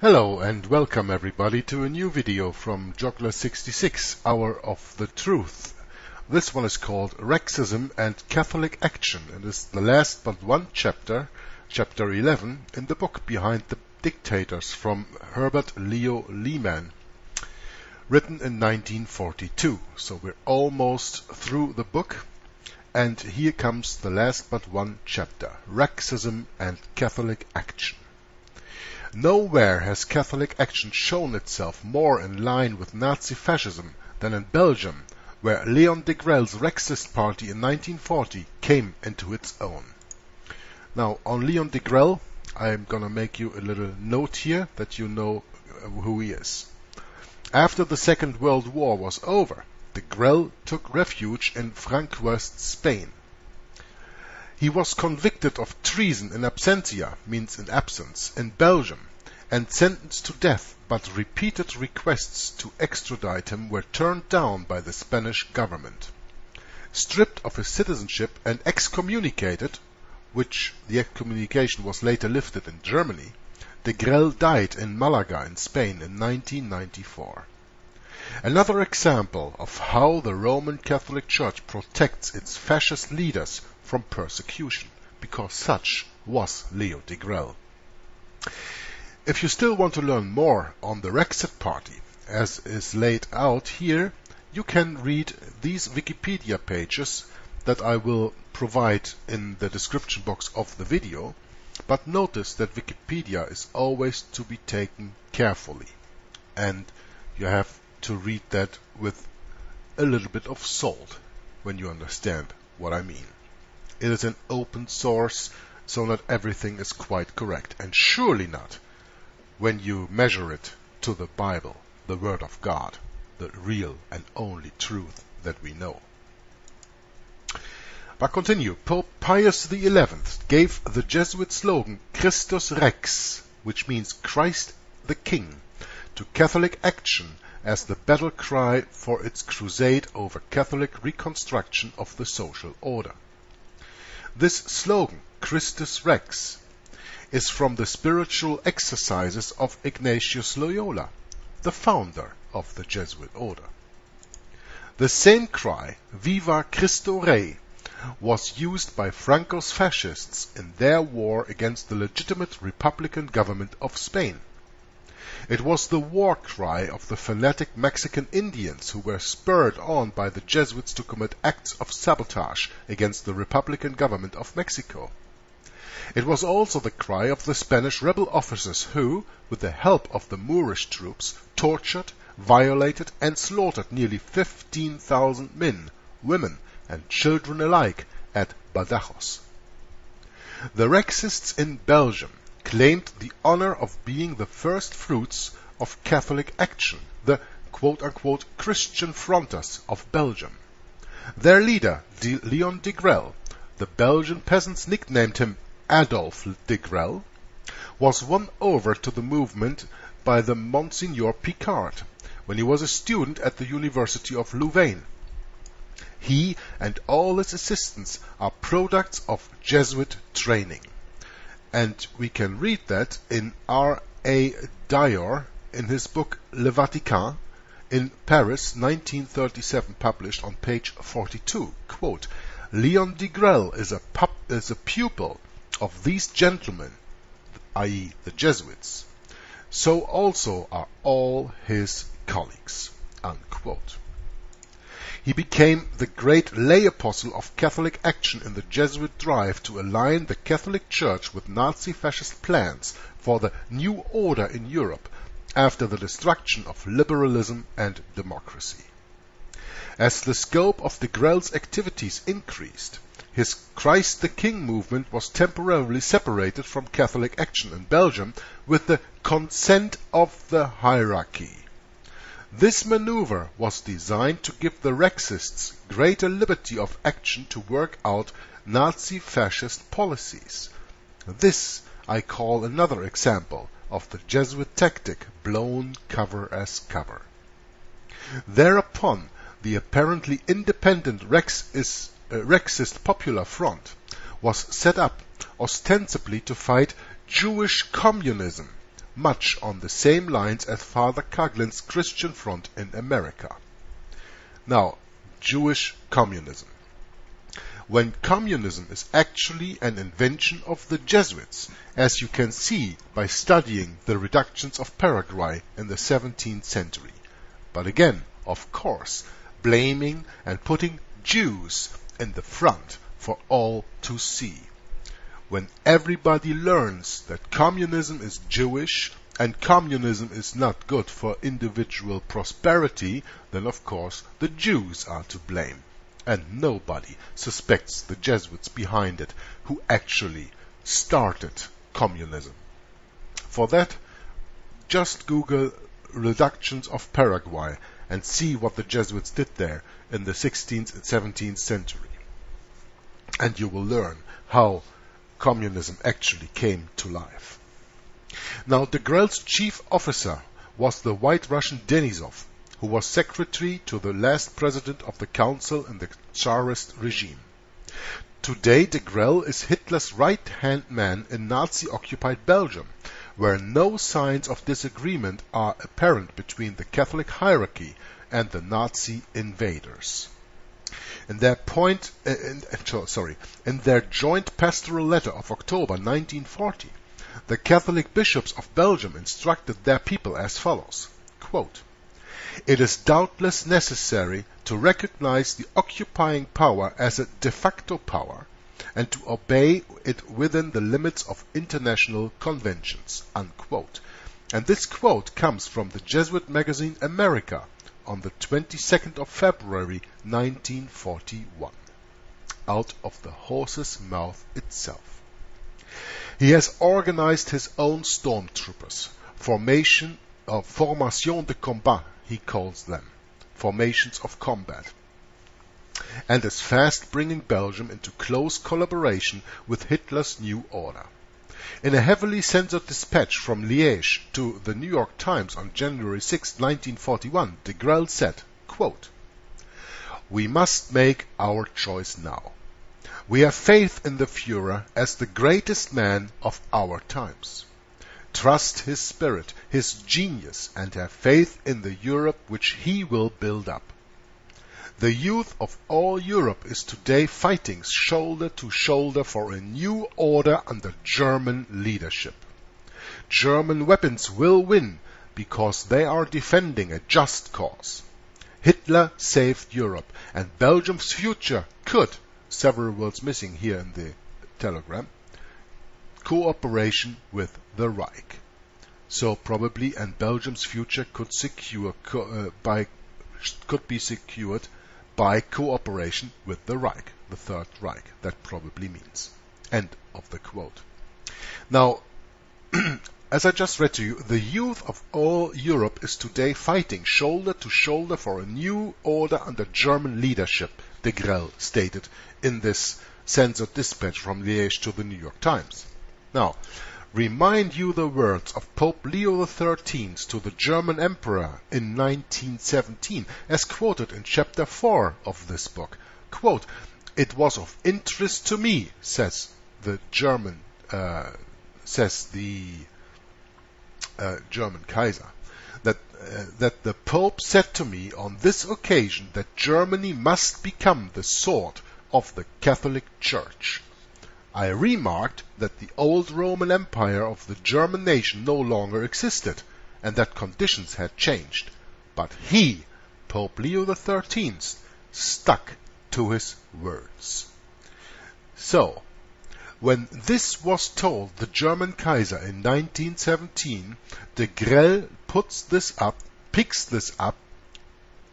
Hello and welcome everybody to a new video from Joggler66, Hour of the Truth. This one is called REXISM and Catholic Action and is the last but one chapter, chapter 11, in the book Behind the Dictators from Herbert Lehman, written in 1942. So we're almost through the book, and here comes the last but one chapter, REXISM and Catholic Action. Nowhere has Catholic action shown itself more in line with Nazi-Fascism than in Belgium, where Leon Degrelle's Rexist party in 1940 came into its own. Now, on Leon Degrelle, I'm gonna make you a little note here that you know who he is. After the Second World War was over, Degrelle took refuge in Francoist Spain. He was convicted of treason in absentia, means in absence, in Belgium, and sentenced to death, but repeated requests to extradite him were turned down by the Spanish government. Stripped of his citizenship and excommunicated, which the excommunication was later lifted in Germany, Degrelle died in Malaga in Spain in 1994. Another example of how the Roman Catholic Church protects its fascist leaders from persecution, because such was Leo Degrelle. If you still want to learn more on the Rexist Party, as is laid out here, you can read these Wikipedia pages that I will provide in the description box of the video, but notice that Wikipedia is always to be taken carefully, and you have to read that with a little bit of salt when you understand what I mean. It is an open source, so not everything is quite correct, and surely not when you measure it to the Bible, the Word of God, the real and only truth that we know. But continue. Pope Pius XI gave the Jesuit slogan Christus Rex, which means Christ the King, to Catholic action as the battle cry for its crusade over Catholic reconstruction of the social order. This slogan, Christus Rex, is from the spiritual exercises of Ignatius Loyola, the founder of the Jesuit order. The same cry, Viva Cristo Rey, was used by Franco's fascists in their war against the legitimate Republican government of Spain. It was the war cry of the fanatic Mexican Indians who were spurred on by the Jesuits to commit acts of sabotage against the Republican government of Mexico. It was also the cry of the Spanish rebel officers who, with the help of the Moorish troops, tortured, violated and slaughtered nearly 15,000 men, women and children alike at Badajoz. The Rexists in Belgium claimed the honor of being the first fruits of Catholic action, the quote-unquote Christian frontiers of Belgium. Their leader, Leon Degrelle, the Belgian peasants nicknamed him Adolf Degrelle, was won over to the movement by the Monsignor Picard when he was a student at the University of Louvain. He and all his assistants are products of Jesuit training. And we can read that in R.A. Dyer in his book Le Vatican in Paris, 1937, published on page 42. Quote, Leon Degrelle is a pupil of these gentlemen, i.e. the Jesuits. So also are all his colleagues. Unquote. He became the great lay apostle of Catholic action in the Jesuit drive to align the Catholic Church with Nazi-fascist plans for the new order in Europe after the destruction of liberalism and democracy. As the scope of Degrelle's activities increased, his Christ the King movement was temporarily separated from Catholic action in Belgium with the consent of the hierarchy. This maneuver was designed to give the Rexists greater liberty of action to work out Nazi-fascist policies. This I call another example of the Jesuit tactic blown cover as cover. Thereupon, the apparently independent Rexist Popular Front was set up ostensibly to fight Jewish communism, much on the same lines as Father Coghlan's Christian Front in America. Now, Jewish communism. When communism is actually an invention of the Jesuits, as you can see by studying the reductions of Paraguay in the 17th century. But again, of course, blaming and putting Jews in the front for all to see. When everybody learns that communism is Jewish and communism is not good for individual prosperity, then of course the Jews are to blame. And nobody suspects the Jesuits behind it, who actually started communism. For that, just Google reductions of Paraguay and see what the Jesuits did there in the 16th and 17th century. And you will learn how communism actually came to life. Now, de Grelle's chief officer was the White Russian Denisov, who was secretary to the last president of the council in the Tsarist regime. Today, de Grelle is Hitler's right-hand man in Nazi-occupied Belgium, where no signs of disagreement are apparent between the Catholic hierarchy and the Nazi invaders. In their joint pastoral letter of October 1940, the Catholic bishops of Belgium instructed their people as follows, quote, "It is doubtless necessary to recognize the occupying power as a de facto power and to obey it within the limits of international conventions." Unquote. And this quote comes from the Jesuit magazine America on the 22nd of February 1941, out of the horse's mouth itself. He has organized his own stormtroopers, formation de combat, he calls them, formations of combat, and is fast bringing Belgium into close collaboration with Hitler's new order. In a heavily censored dispatch from Liège to the New York Times on January 6, 1941, de Grelle said, quote, "We must make our choice now. We have faith in the Führer as the greatest man of our times. Trust his spirit, his genius, and have faith in the Europe which he will build up. The youth of all Europe is today fighting shoulder to shoulder for a new order under German leadership. German weapons will win because they are defending a just cause. Hitler saved Europe, and Belgium's future could," several words missing here in the telegram, "cooperation with the Reich." So probably, and Belgium's future could be secured by cooperation with the Reich, the Third Reich. That probably means. End of the quote. Now, as I just read to you, the youth of all Europe is today fighting shoulder to shoulder for a new order under German leadership, de Grelle stated in this censored dispatch from Liège to the New York Times. Now, remind you the words of Pope Leo XIII to the German Emperor in 1917, as quoted in chapter 4 of this book. Quote, "It was of interest to me," says the German Kaiser, that the Pope said to me on this occasion that Germany must become the sword of the Catholic Church. I remarked that the old Roman Empire of the German nation no longer existed, and that conditions had changed. But he, Pope Leo XIII, stuck to his words. So, when this was told the German Kaiser in 1917, de Grelle picks this up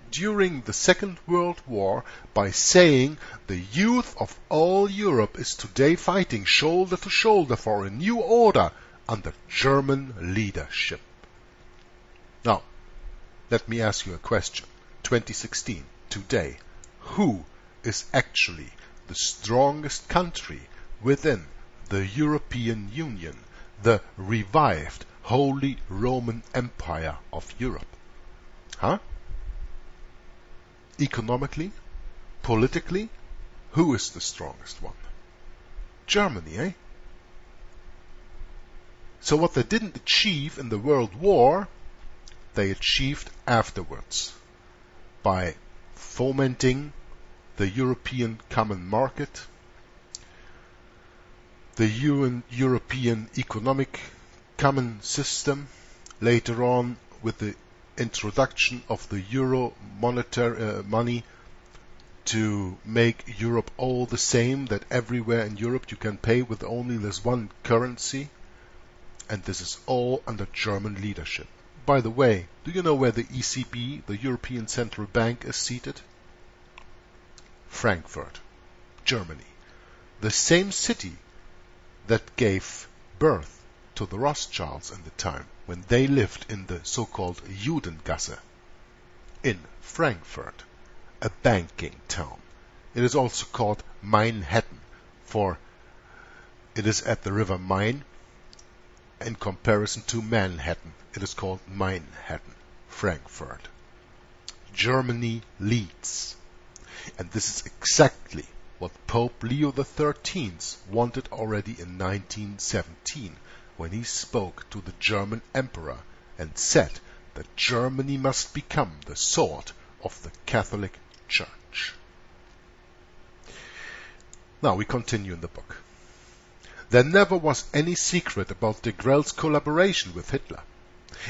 during the Second World War by saying the youth of all Europe is today fighting shoulder to shoulder for a new order under German leadership. Now, let me ask you a question. 2016, today, who is actually the strongest country within the European Union, the revived Holy Roman Empire of Europe? Huh? Economically, politically, who is the strongest one? Germany, eh? So what they didn't achieve in the World War, they achieved afterwards by fomenting the European common market, the European economic common system, later on with the introduction of the euro monetary money to make Europe all the same, that everywhere in Europe you can pay with only this one currency, and this is all under German leadership. By the way, do you know where the ECB, the European Central Bank, is seated? Frankfurt, Germany. The same city that gave birth to the Rothschilds in the time when they lived in the so-called Judengasse in Frankfurt, a banking town. It is also called Manhattan, for it is at the river Main. In comparison to Manhattan, it is called Manhattan, Frankfurt. Germany leads. And this is exactly what Pope Leo XIII wanted already in 1917, when he spoke to the German Emperor and said that Germany must become the sword of the Catholic Church. Now we continue in the book. There never was any secret about de Grelle's collaboration with Hitler.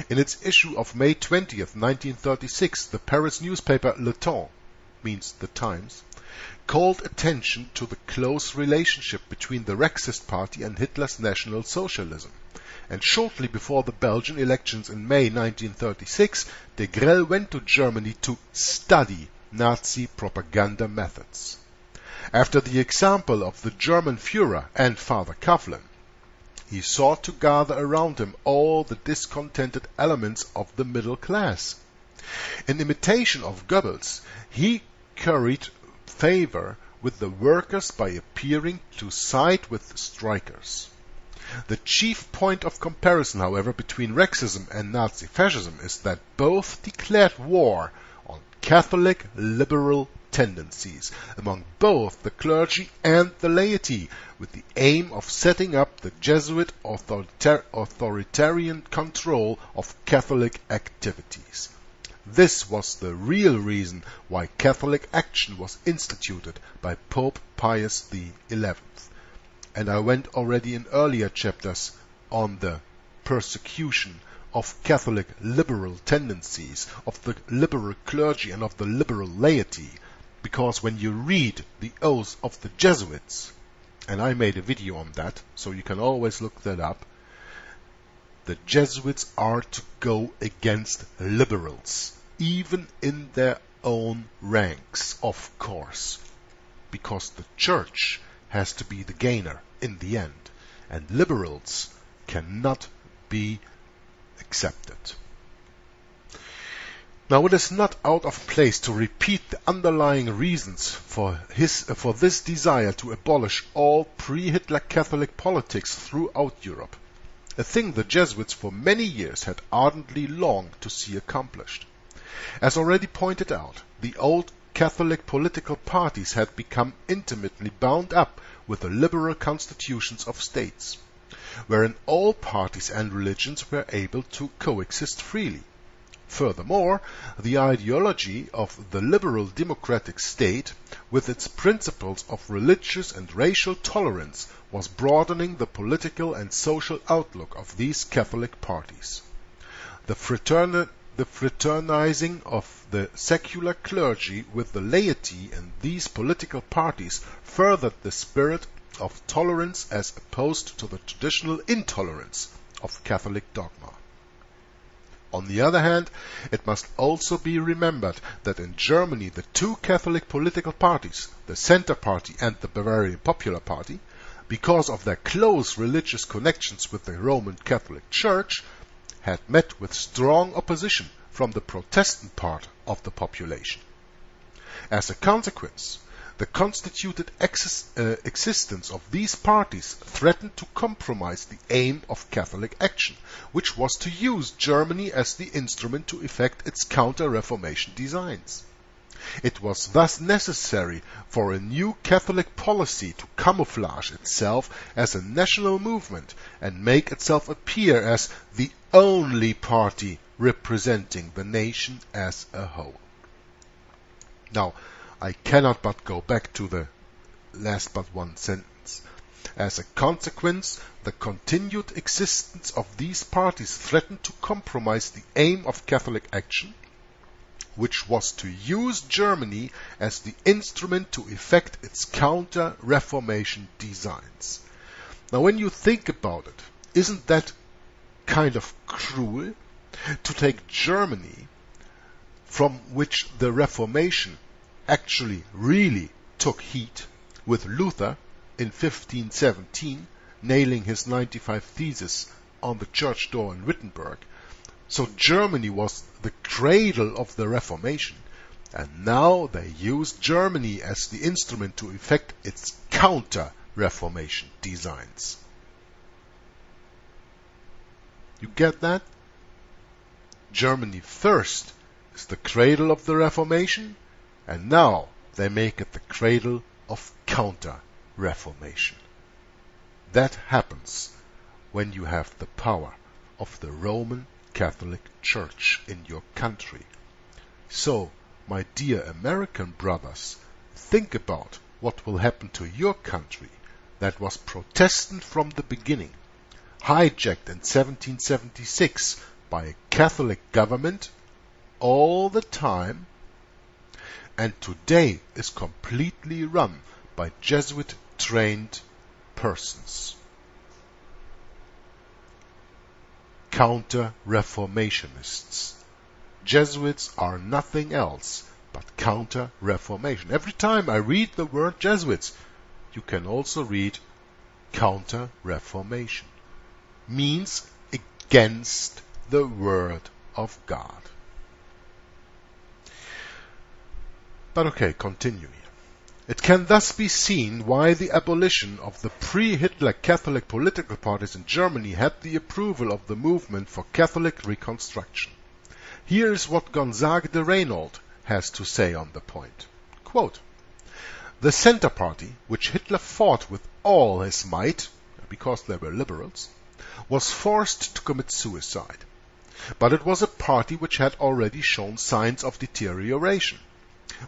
In its issue of May 20th, 1936, the Paris newspaper Le Temps, means the Times, called attention to the close relationship between the Rexist Party and Hitler's National Socialism. And shortly before the Belgian elections in May 1936, de Grelle went to Germany to study Nazi propaganda methods. After the example of the German Führer and Father Coughlin, he sought to gather around him all the discontented elements of the middle class. In imitation of Goebbels, he curried favor with the workers by appearing to side with the strikers. The chief point of comparison, however, between Rexism and Nazi-Fascism is that both declared war on Catholic liberal tendencies among both the clergy and the laity, with the aim of setting up the Jesuit authoritarian control of Catholic activities. This was the real reason why Catholic action was instituted by Pope Pius XI. And I went already in earlier chapters on the persecution of Catholic liberal tendencies, of the liberal clergy and of the liberal laity, because when you read the oaths of the Jesuits, and I made a video on that, so you can always look that up, the Jesuits are to go against liberals, even in their own ranks, of course, because the church has to be the gainer in the end, and liberals cannot be accepted. Now it is not out of place to repeat the underlying reasons for this desire to abolish all pre-Hitler Catholic politics throughout Europe, a thing the Jesuits for many years had ardently longed to see accomplished. As already pointed out, the old Catholic political parties had become intimately bound up with the liberal constitutions of states, wherein all parties and religions were able to coexist freely. Furthermore, the ideology of the liberal democratic state, with its principles of religious and racial tolerance, was broadening the political and social outlook of these Catholic parties. The fraternizing of the secular clergy with the laity in these political parties furthered the spirit of tolerance as opposed to the traditional intolerance of Catholic dogma. On the other hand, it must also be remembered that in Germany the two Catholic political parties, the Centre Party and the Bavarian Popular Party, because of their close religious connections with the Roman Catholic Church, had met with strong opposition from the Protestant part of the population. As a consequence, the constituted existence of these parties threatened to compromise the aim of Catholic action, which was to use Germany as the instrument to effect its counter-Reformation designs. It was thus necessary for a new Catholic policy to camouflage itself as a national movement and make itself appear as the only party representing the nation as a whole. Now, I cannot but go back to the last but one sentence. As a consequence, the continued existence of these parties threatened to compromise the aim of Catholic action, which was to use Germany as the instrument to effect its counter-Reformation designs. Now, when you think about it, isn't that kind of cruel to take Germany, from which the Reformation actually really took heat, with Luther in 1517 nailing his 95 Theses on the church door in Wittenberg? So Germany was the cradle of the Reformation, and now they use Germany as the instrument to effect its counter-Reformation designs. You get that? Germany first is the cradle of the Reformation, and now they make it the cradle of counter-Reformation. That happens when you have the power of the Roman Catholic Church in your country. So, my dear American brothers, think about what will happen to your country that was Protestant from the beginning, hijacked in 1776 by a Catholic government all the time, and today is completely run by Jesuit-trained persons. Counter-Reformationists. Jesuits are nothing else but counter-Reformation. Every time I read the word Jesuits, you can also read counter-Reformation. Means against the Word of God. But okay, continue here. It can thus be seen why the abolition of the pre-Hitler Catholic political parties in Germany had the approval of the movement for Catholic reconstruction. Here is what Gonzague de Reynaud has to say on the point. Quote, "The Centre Party, which Hitler fought with all his might, because they were liberals, was forced to commit suicide. But it was a party which had already shown signs of deterioration,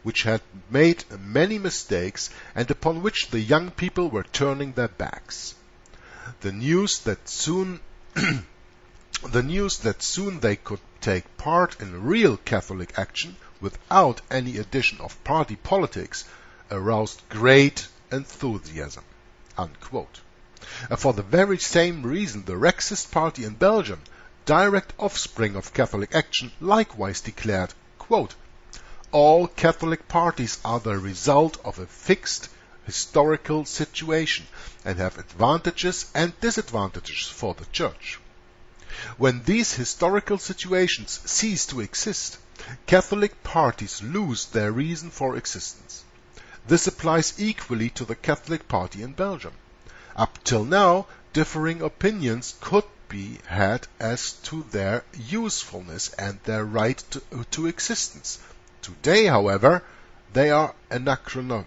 which had made many mistakes, and upon which the young people were turning their backs. The news that soon they could take part in real Catholic action without any addition of party politics aroused great enthusiasm." Unquote. For the very same reason, the Rexist party in Belgium, direct offspring of Catholic action, likewise declared, quote, "All Catholic parties are the result of a fixed historical situation and have advantages and disadvantages for the Church. When these historical situations cease to exist, Catholic parties lose their reason for existence. This applies equally to the Catholic party in Belgium. Up till now, differing opinions could be had as to their usefulness and their right to existence. Today, however, they are anachronisms.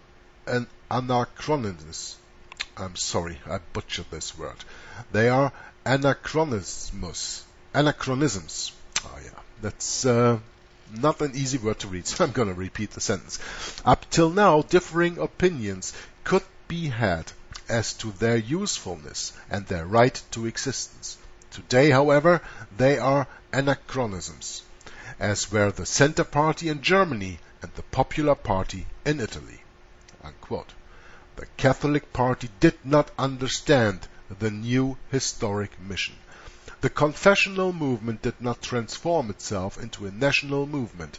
I'm sorry, I butchered this word. They are anachronisms. Oh yeah, that's not an easy word to read, so I'm going to repeat the sentence. Up till now, differing opinions could be had as to their usefulness and their right to existence. Today, however, they are anachronisms, as were the Centre Party in Germany and the Popular Party in Italy." Unquote. The Catholic Party did not understand the new historic mission. The confessional movement did not transform itself into a national movement.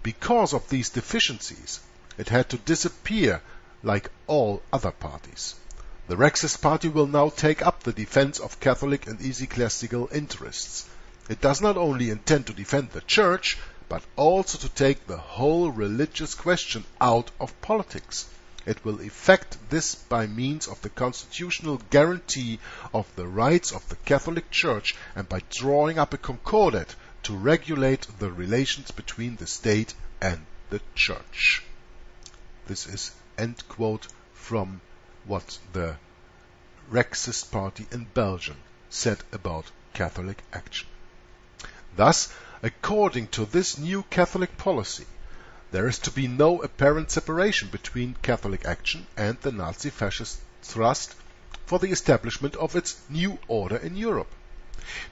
Because of these deficiencies, it had to disappear like all other parties. The Rexist Party will now take up the defense of Catholic and ecclesiastical interests. It does not only intend to defend the Church, but also to take the whole religious question out of politics. It will effect this by means of the constitutional guarantee of the rights of the Catholic Church and by drawing up a concordat to regulate the relations between the state and the Church. This is end quote from what the Rexist party in Belgium said about Catholic action. Thus, according to this new Catholic policy, there is to be no apparent separation between Catholic action and the Nazi-Fascist thrust for the establishment of its new order in Europe.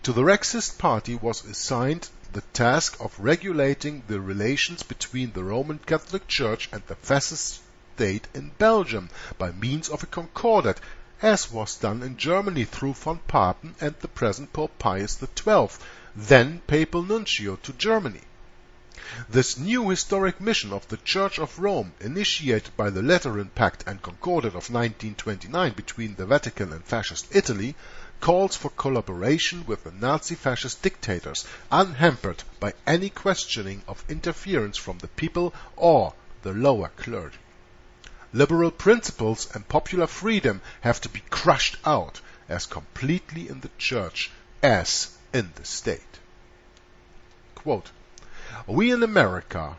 To the Rexist party was assigned the task of regulating the relations between the Roman Catholic Church and the fascist state in Belgium by means of a concordat, as was done in Germany through von Papen and the present Pope Pius XII, then papal nuncio to Germany. This new historic mission of the Church of Rome, initiated by the Lateran Pact and Concordat of 1929 between the Vatican and Fascist Italy, calls for collaboration with the Nazi-Fascist dictators, unhampered by any questioning of interference from the people or the lower clergy. Liberal principles and popular freedom have to be crushed out as completely in the Church as in the state. Quote, "We in America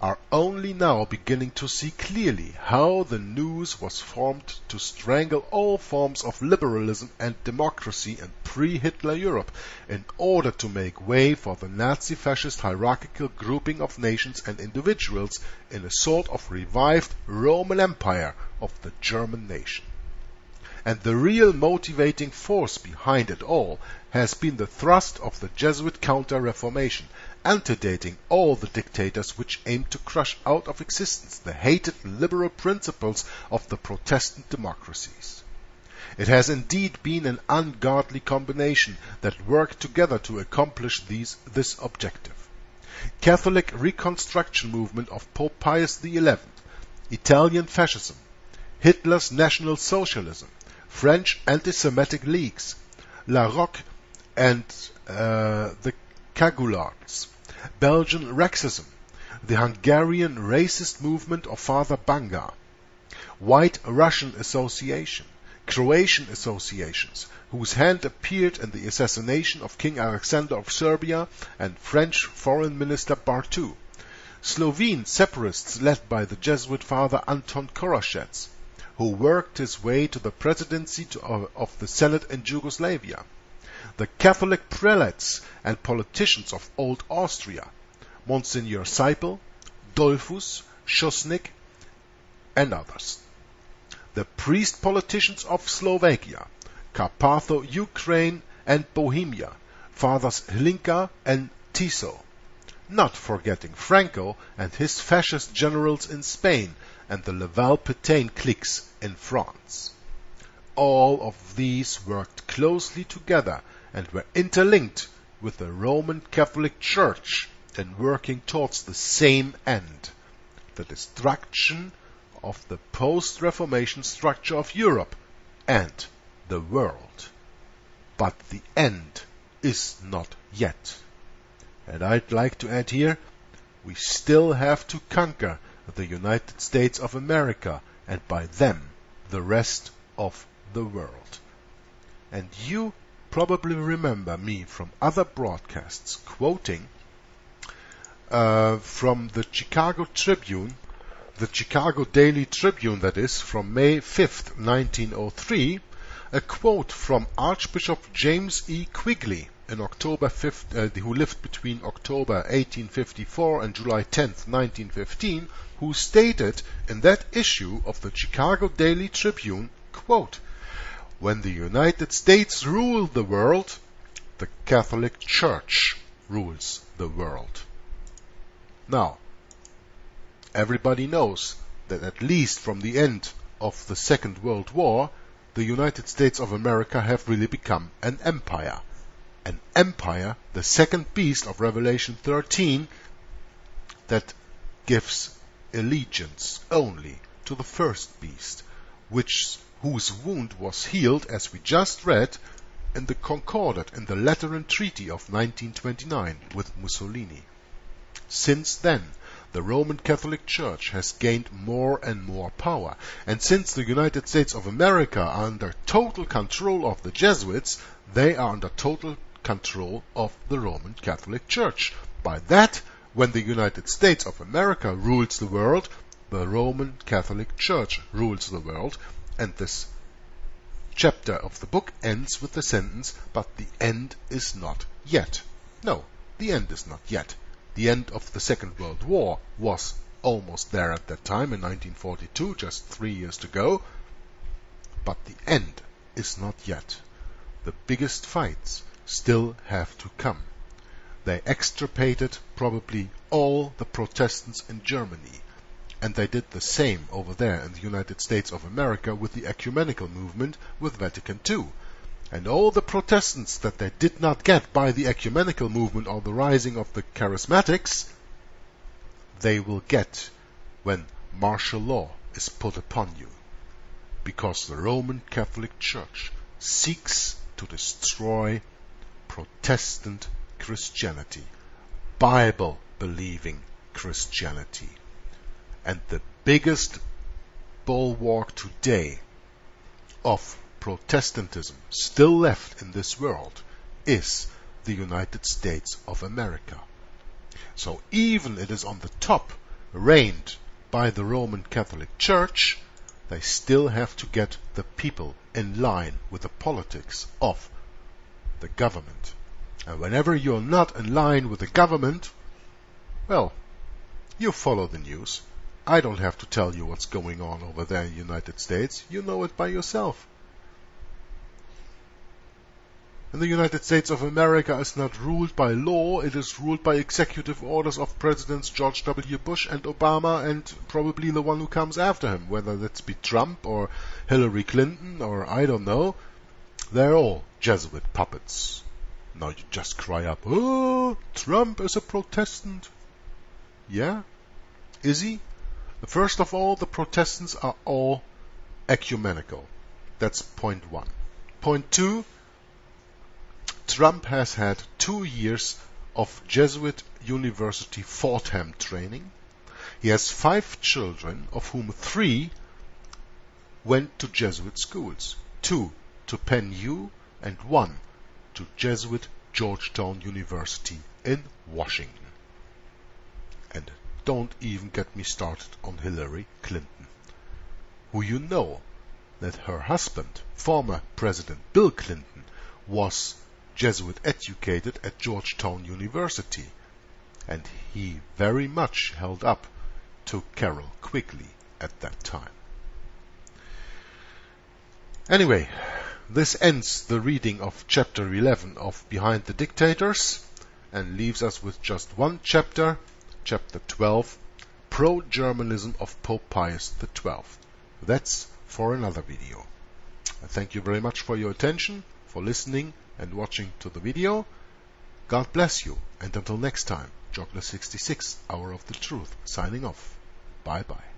are only now beginning to see clearly how the noose was formed to strangle all forms of liberalism and democracy in pre-Hitler Europe in order to make way for the Nazi-Fascist hierarchical grouping of nations and individuals in a sort of revived Roman Empire of the German nation. And the real motivating force behind it all has been the thrust of the Jesuit counter-reformation, antedating all the dictators which aimed to crush out of existence the hated liberal principles of the Protestant democracies. It has indeed been an ungodly combination that worked together to accomplish this objective. Catholic reconstruction movement of Pope Pius XI, Italian fascism, Hitler's National Socialism, French anti-Semitic leagues, La Roque and the Cagoulards, Belgian REXISM, the Hungarian racist movement of Father Banga, White Russian Association, Croatian associations, whose hand appeared in the assassination of King Alexander of Serbia and French Foreign Minister Bartu, Slovene separatists led by the Jesuit Father Anton Korashets, who worked his way to the presidency of the Senate in Yugoslavia, the Catholic prelates and politicians of Old Austria, Monsignor Seipel, Dollfuss, Schosnik, and others, the priest-politicians of Slovakia, Carpatho, Ukraine, and Bohemia, Fathers Hlinka and Tiso, not forgetting Franco and his fascist generals in Spain and the Laval-Pétain cliques in France. All of these worked closely together and were interlinked with the Roman Catholic Church in working towards the same end, the destruction of the post-Reformation structure of Europe and the world. But the end is not yet. And I'd like to add here, we still have to conquer the United States of America, and by them, the rest of the world. And you probably remember me from other broadcasts quoting from the Chicago Tribune, the Chicago Daily Tribune, that is, from May 5th, 1903, a quote from Archbishop James E. Quigley, in October 5th, who lived between October 1854 and July 10th, 1915, who stated in that issue of the Chicago Daily Tribune, quote, "When the United States rule the world, the Catholic Church rules the world." Now, everybody knows that at least from the end of the Second World War, the United States of America have really become an empire. An empire, the second beast of Revelation 13, that gives allegiance only to the first beast, whose wound was healed, as we just read, in the Concordat in the Lateran Treaty of 1929 with Mussolini. Since then, the Roman Catholic Church has gained more and more power, and since the United States of America are under total control of the Jesuits, they are under total control of the Roman Catholic Church. By that, When the United States of America rules the world, the Roman Catholic Church rules the world, and this chapter of the book ends with the sentence, "But the end is not yet." No, the end is not yet. The end of the Second World War was almost there at that time in 1942, just 3 years to go. But the end is not yet. The biggest fights still have to come. They extirpated probably all the Protestants in Germany, and they did the same over there in the United States of America with the ecumenical movement with Vatican II. And all the Protestants that they did not get by the ecumenical movement or the rising of the charismatics, they will get when martial law is put upon you. Because the Roman Catholic Church seeks to destroy Protestant Christianity, Bible-believing Christianity. And the biggest bulwark today of Protestantism still left in this world is the United States of America. So even it is on the top, reigned by the Roman Catholic Church, they still have to get the people in line with the politics of the government. And whenever you're not in line with the government, well, you follow the news. I don't have to tell you what's going on over there in the United States. You know it by yourself. And the United States of America is not ruled by law, it is ruled by executive orders of Presidents George W. Bush and Obama, and probably the one who comes after him, whether that's be Trump or Hillary Clinton or I don't know. They're all Jesuit puppets. Now you just cry up, "Oh, Trump is a Protestant." Yeah? Is he? First of all, the Protestants are all ecumenical. That's point one. Point two, Trump has had 2 years of Jesuit University Fordham training. He has 5 children, of whom 3 went to Jesuit schools. 2 to Penn U and 1 to Jesuit Georgetown University in Washington. And don't even get me started on Hillary Clinton, who you know that her husband, former President Bill Clinton, was Jesuit educated at Georgetown University, and he very much held up to Carroll Quigley at that time. Anyway, this ends the reading of chapter 11 of Behind the Dictators and leaves us with just one chapter, chapter 12, Pro-Germanism of Pope Pius XII. That's for another video. I thank you very much for your attention, for listening and watching to the video. God bless you, and until next time, Joggler66, Hour of the Truth, signing off. Bye bye.